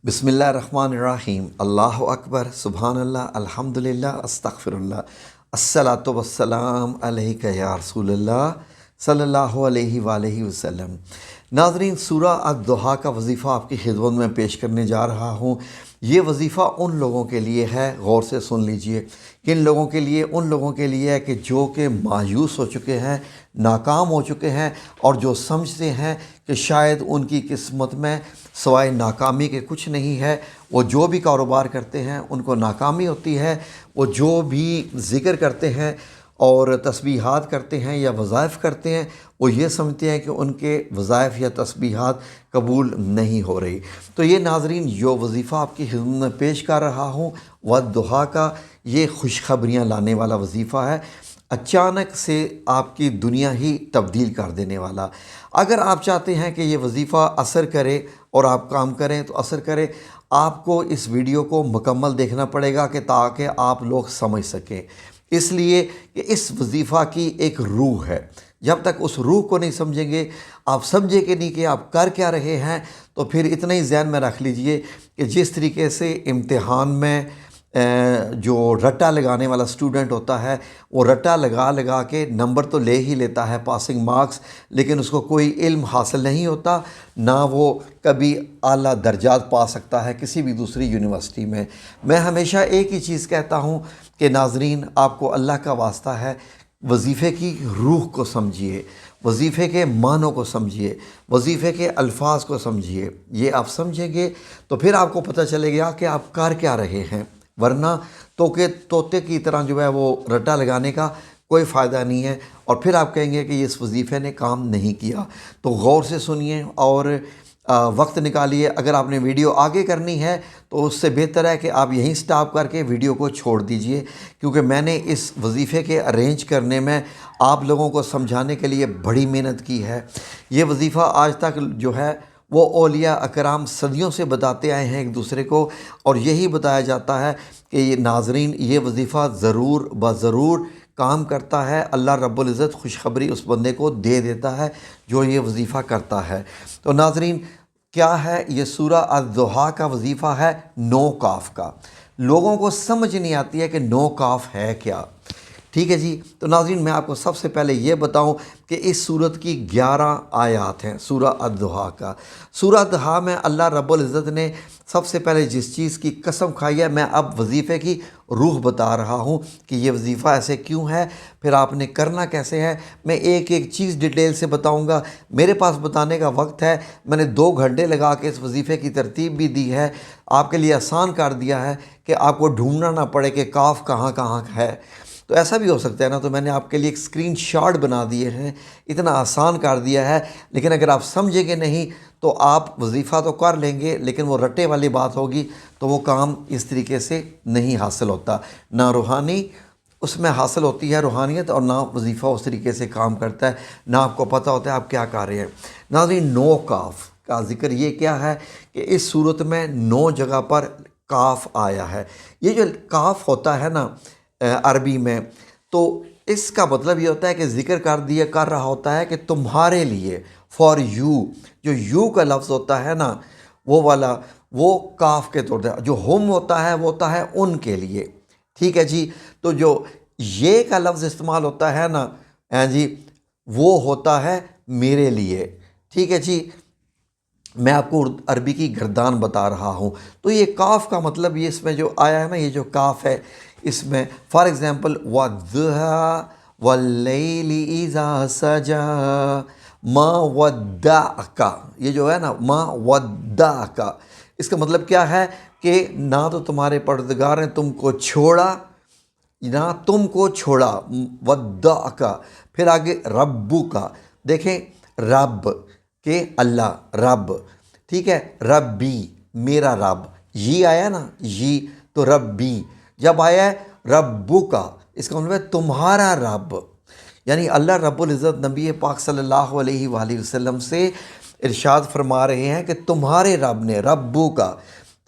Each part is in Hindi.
बिस्मिल्लाहिर्रहमानिर्रहीम। अल्लाहु अकबर, सुबहानल्लाह, अल्हम्दुलिल्लाह, अस्तगफिरुल्लाह, अस्सलातु वस्सलाम अलैका या रसूलल्लाह सल्लल्लाहु अलैहि वआलैहि वसल्लम। नाज़रीन, सूरा अद-दुहा का वजीफ़ा आपकी खिदमत में पेश करने जा रहा हूँ। ये वजीफ़ा उन लोगों के लिए है, गौर से सुन लीजिए। किन लोगों के लिए? उन लोगों के लिए है कि जो कि मायूस हो चुके हैं, नाकाम हो चुके हैं और जो समझते हैं कि शायद उनकी किस्मत में सवाए नाकामी के कुछ नहीं है। वो जो भी कारोबार करते हैं उनको नाकामी होती है। वो जो भी ज़िक्र करते हैं और तस्बीहात करते हैं या वज़ाइफ करते हैं, वो ये समझते हैं कि उनके वज़ाइफ या तस्बीहात कबूल नहीं हो रही। तो ये नाज़रीन, जो वजीफ़ा आपकी खिदमत में पेश कर रहा हूँ वद्दुहा का, ये खुशखबरियाँ लाने वाला वजीफ़ा है। अचानक से आपकी दुनिया ही तब्दील कर देने वाला। अगर आप चाहते हैं कि ये वजीफ़ा असर करे और आप काम करें तो असर करे, आपको इस वीडियो को मुकम्मल देखना पड़ेगा कि ताकि आप लोग समझ सकें। इसलिए कि इस वजीफ़ा की एक रूह है। जब तक उस रूह को नहीं समझेंगे, आप समझेंगे नहीं कि आप कर क्या रहे हैं, तो फिर इतना ही ज़हन में रख लीजिए कि जिस तरीके से इम्तिहान में जो रट्टा लगाने वाला स्टूडेंट होता है, वो रट्टा लगा लगा के नंबर तो ले ही लेता है, पासिंग मार्क्स, लेकिन उसको कोई इल्म हासिल नहीं होता, ना वो कभी आला दर्जात पा सकता है किसी भी दूसरी यूनिवर्सिटी में। मैं हमेशा एक ही चीज़ कहता हूँ कि नाज़रीन, आपको अल्लाह का वास्ता है, वजीफ़े की रूह को समझिए, वजीफ़े के मानों को समझिए, वजीफ़े के अल्फाज को समझिए। ये आप समझेंगे तो फिर आपको पता चलेगा कि आप कर क्या रहे हैं। वरना तोते की तरह जो है वो रट्टा लगाने का कोई फ़ायदा नहीं है, और फिर आप कहेंगे कि इस वजीफ़े ने काम नहीं किया। तो गौर से सुनिए और वक्त निकालिए। अगर आपने वीडियो आगे करनी है तो उससे बेहतर है कि आप यहीं स्टॉप करके वीडियो को छोड़ दीजिए, क्योंकि मैंने इस वजीफ़े के अरेंज करने में आप लोगों को समझाने के लिए बड़ी मेहनत की है। ये वजीफ़ा आज तक जो है वो औलिया अकराम सदियों से बताते आए हैं एक दूसरे को, और यही बताया जाता है कि ये नाज़रीन, ये वजीफ़ा ज़रूर ब ज़रूर काम करता है। अल्लाह रब्बुल इज़्ज़त खुशखबरी उस बंदे को दे देता है जो ये वजीफ़ा करता है। तो नाज़रीन, क्या है ये? सूरा अद-दुहा का वजीफ़ा है 9 काफ का। लोगों को समझ नहीं आती है कि 9 काफ है क्या। ठीक है जी। तो नाज़रीन, मैं आपको सबसे पहले ये बताऊं कि इस सूरत की 11 आयात हैं सूरा अद-दुहा का। सूरा अद-दुहा में अल्लाह रब्बुल इज़्ज़त ने सबसे पहले जिस चीज़ की कसम खाई है, मैं अब वजीफ़े की रूह बता रहा हूँ कि ये वजीफ़ा ऐसे क्यों है, फिर आपने करना कैसे है। मैं एक एक चीज़ डिटेल से बताऊँगा। मेरे पास बताने का वक्त है, मैंने 2 घंटे लगा के इस वजीफ़े की तरतीब भी दी है, आपके लिए आसान कर दिया है कि आपको ढूंढना ना पड़े कि काफ कहाँ कहाँ है। तो ऐसा भी हो सकता है ना, तो मैंने आपके लिए एक स्क्रीनशॉट बना दिए हैं, इतना आसान कर दिया है। लेकिन अगर आप समझेंगे नहीं तो आप वजीफ़ा तो कर लेंगे, लेकिन वो रट्टे वाली बात होगी, तो वो काम इस तरीके से नहीं हासिल होता। ना रूहानी उसमें हासिल होती है रूहानियत, और ना वजीफ़ा उस तरीके से काम करता है, ना आपको पता होता है आप क्या कर रहे हैं। नाज़रीन, 9 काफ का ज़िक्र ये क्या है कि इस सूरत में 9 जगह पर काफ आया है। ये जो काफ होता है ना अरबी में, तो इसका मतलब ये होता है कि ज़िक्र कर रहा होता है कि तुम्हारे लिए, फॉर यू। जो यू का लफ्ज़ होता है ना, वो वाला, वो काफ के तौर पर। जो हम होता है वो होता है उनके लिए। ठीक है जी। तो जो ये का लफ्ज़ इस्तेमाल होता है ना, हैं जी, वो होता है मेरे लिए। ठीक है जी। मैं आपको अरबी की गर्दान बता रहा हूँ। तो ये काफ का मतलब, ये इसमें जो आया है ना, ये जो काफ है, इसमें फॉर एग्ज़ाम्पल वद्दुहा वल्लैलि इज़ा सजा मा वद्दाअका, ये जो है ना मा वद्दाअका, इसका मतलब क्या है कि ना तो तुम्हारे परवरदिगार ने तुमको छोड़ा, ना तुमको छोड़ा, वद्दाअका। फिर आगे रब्बू का, देखें, रब के अल्लाह, रब, ठीक है, रब्बी, मेरा रब, ये आया ना, ये, तो रब्बी जब आया है, रब्बू का इसका मतलब है तुम्हारा रब। यानी अल्लाह रब्बुल इज़्ज़त नबी पाक सल्लल्लाहु अलैहि वसल्लम से इरशाद फरमा रहे हैं कि तुम्हारे रब ने, रब्बू का।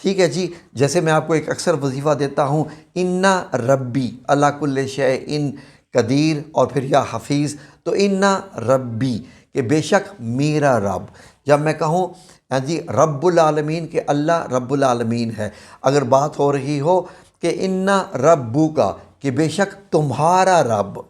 ठीक है जी। जैसे मैं आपको एक अक्सर वजीफ़ा देता हूँ, इन्ना रब्बी अला कुल्ले शै इन कदीर, और फिर या हफीज़, तो इन्ना रब्बी, कि बेशक मेरा रब। जब मैं कहूँ हाँ जी, रब्बुल आलमीन के अल्लाह रब्बुल आलमीन है। अगर बात हो रही हो कि इन्ना रब्बू का, कि बेशक तुम्हारा रब,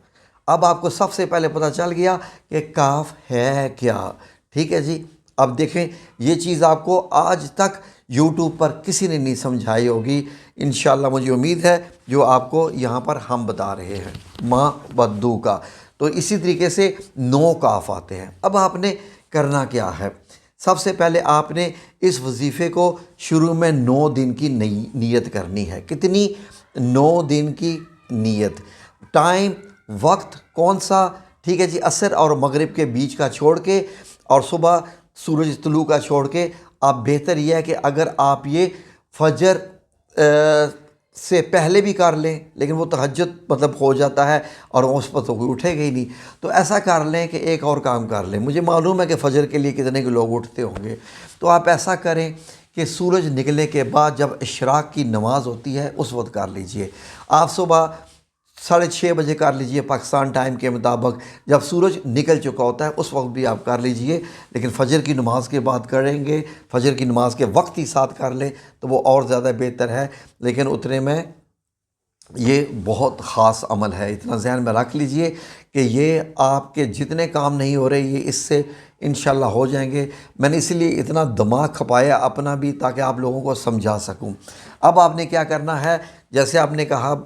अब आपको सबसे पहले पता चल गया कि काफ है क्या। ठीक है जी। अब देखें, ये चीज़ आपको आज तक यूट्यूब पर किसी ने नहीं समझाई होगी। इंशाल्लाह मुझे उम्मीद है जो आपको यहाँ पर हम बता रहे हैं। माँ बद्दू का, तो इसी तरीके से 9 काफ आते हैं। अब आपने करना क्या है, सबसे पहले आपने इस वजीफ़े को शुरू में 9 दिन की नीयत करनी है। कितनी? 9 दिन की नीयत। टाइम, वक्त कौन सा? ठीक है जी, असर और मगरिब के बीच का छोड़ के और सुबह सूरज तुलू का छोड़ के। आप बेहतर यह है कि अगर आप ये फजर से पहले भी कर लें, लेकिन वो तहज्जुद मतलब हो जाता है और उस पर तो कोई उठेगा ही नहीं, तो ऐसा कर लें कि एक और काम कर लें। मुझे मालूम है कि फ़जर के लिए कितने के लोग उठते होंगे, तो आप ऐसा करें कि सूरज निकलने के बाद जब इशराक की नमाज़ होती है उस वक्त कर लीजिए। आप सुबह 6:30 बजे कर लीजिए पाकिस्तान टाइम के मुताबिक, जब सूरज निकल चुका होता है उस वक्त भी आप कर लीजिए। लेकिन फ़जर की नमाज़ के बाद करेंगे, फ़जर की नमाज़ के वक्त ही साथ कर लें तो वो और ज़्यादा बेहतर है। लेकिन उतने में ये बहुत ख़ास अमल है, इतना जहन में रख लीजिए कि ये आपके जितने काम नहीं हो रहे ये इससे इंशाल्लाह हो जाएंगे। मैंने इसीलिए इतना दिमाग खपाया अपना भी, ताकि आप लोगों को समझा सकूं। अब आपने क्या करना है, जैसे आपने कहा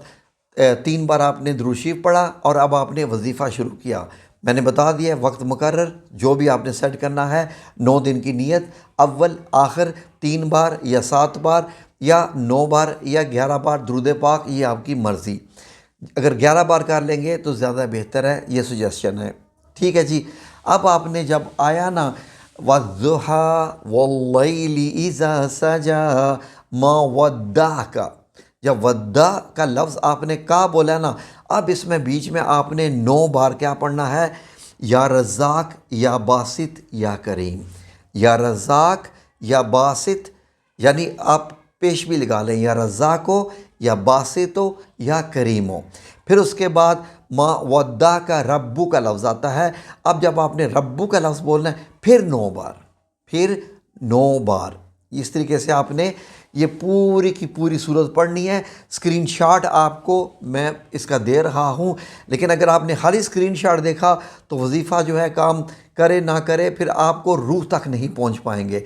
3 बार आपने दुरूद शरीफ पढ़ा और अब आपने वजीफ़ा शुरू किया। मैंने बता दिया वक्त मुकर्रर जो भी आपने सेट करना है। 9 दिन की नीयत, अव्वल आखिर 3 बार या 7 बार या 9 बार या 11 बार दुरूद पाक, ये आपकी मर्ज़ी। अगर 11 बार कर लेंगे तो ज़्यादा बेहतर है, ये सुजेशन है। ठीक है जी। अब आपने जब आया ना वद्दुहा वल्लैलि इज़ा सजा मा वद्दाका, जब वद्दा का लफ्ज़ आपने का बोला ना, अब इसमें बीच में आपने 9 बार क्या पढ़ना है, या रज़ाक या बासित या करीम, या रज़ाक या बासित, यानी आप पेश भी लगा लें, या रज़ाको या बासितो या करीमो। फिर उसके बाद माँ वद्दा का रब्बू का लफ्ज़ आता है। अब जब आपने रब्बू का लफ्ज़ बोलना है फिर 9 बार, फिर 9 बार। इस तरीके से आपने ये पूरी की पूरी सूरत पढ़नी है। स्क्रीनशॉट आपको मैं इसका दे रहा हूँ, लेकिन अगर आपने खाली स्क्रीनशॉट देखा तो वजीफ़ा जो है काम करे ना करे फिर आपको रूह तक नहीं पहुँच पाएंगे,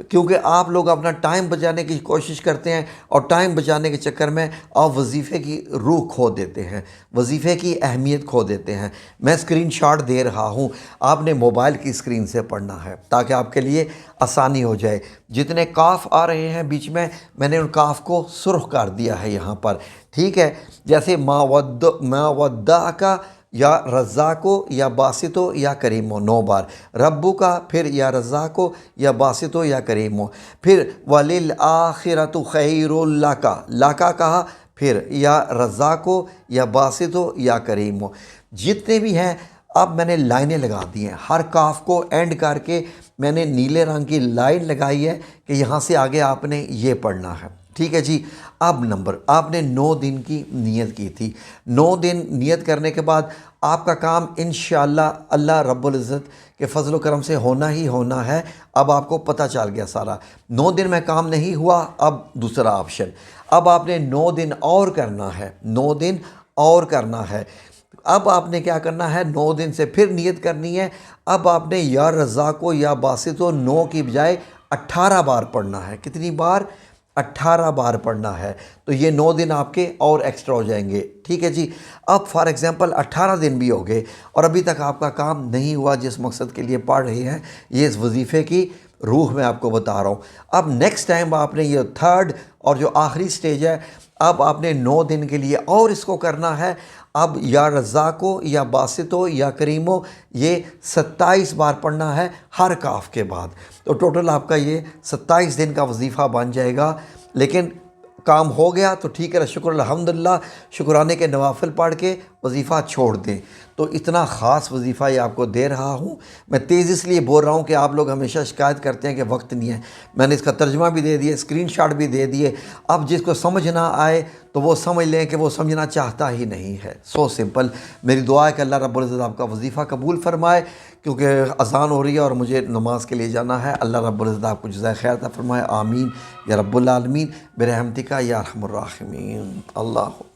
क्योंकि आप लोग अपना टाइम बचाने की कोशिश करते हैं और टाइम बचाने के चक्कर में आप वजीफ़े की रूह खो देते हैं, वजीफ़े की अहमियत खो देते हैं। मैं स्क्रीनशॉट दे रहा हूँ, आपने मोबाइल की स्क्रीन से पढ़ना है ताकि आपके लिए आसानी हो जाए। जितने काफ आ रहे हैं बीच में, मैंने उन काफ को सुर्ख कर दिया है यहाँ पर। ठीक है, जैसे मावद्दा का, या रज़ाको या बासितो या करीमो 9 बार, रब्बू का, फिर या रज़ाको या बासितो या करीमो, फिर वलिल आखिरतु खैरुल लका, लाका कहा, फिर या रज़ाको या बासितो या करीमो। जितने भी हैं अब मैंने लाइनें लगा दी हैं, हर काफ को एंड करके मैंने नीले रंग की लाइन लगाई है कि यहाँ से आगे आपने ये पढ़ना है। ठीक है जी। अब नंबर आपने 9 दिन की नियत की थी। 9 दिन नियत करने के बाद आपका काम इंशाअल्लाह अल्लाह रब्बुल इज़्ज़त के फजल करम से होना ही होना है। अब आपको पता चल गया सारा। 9 दिन में काम नहीं हुआ, अब दूसरा ऑप्शन, अब आपने 9 दिन और करना है, 9 दिन और करना है। अब आपने क्या करना है, 9 दिन से फिर नियत करनी है। अब आपने या रज़ाको या बासितो 9 की बजाय 18 बार पढ़ना है। कितनी बार? 18 बार पढ़ना है। तो ये 9 दिन आपके और एक्स्ट्रा हो जाएंगे। ठीक है जी। अब फॉर एग्ज़ाम्पल 18 दिन भी हो गए और अभी तक आपका काम नहीं हुआ जिस मकसद के लिए पढ़ रहे हैं, ये इस वजीफ़े की रूह में आपको बता रहा हूँ। अब नेक्स्ट टाइम आपने ये थर्ड और जो आखिरी स्टेज है, अब आपने 9 दिन के लिए और इसको करना है। अब या रज़ाको या बासितो या करीमो ये 27 बार पढ़ना है हर काफ के बाद। तो टोटल आपका ये 27 दिन का वजीफ़ा बन जाएगा। लेकिन काम हो गया तो ठीक है, शुक्र अल्हम्दुलिल्लाह, शुक्राने के नवाफिल पढ़ के वजीफ़ा छोड़ दें। तो इतना ख़ास वजीफ़ा ये आपको दे रहा हूँ। मैं तेज़ इसलिए बोल रहा हूँ कि आप लोग हमेशा शिकायत करते हैं कि वक्त नहीं है। मैंने इसका तर्जुमा भी दे दिया, स्क्रीनशॉट भी दे दिए। अब जिसको समझ ना आए तो वो समझ लें कि वो समझना चाहता ही नहीं है। So simple. मेरी दुआ है कि अल्लाह रब्बुल इज़्ज़त आपका वजीफ़ा कबूल फ़रमाए, क्योंकि अज़ान हो रही है और मुझे नमाज के लिए जाना है। अल्लाह रब्बुल इज़्ज़त आपको जज़ाए खैर अता फ़रमाए। आमीन या रब्बुल आलमीन बिरहमतिका या अरहमुर राहिमीन। अल्लाह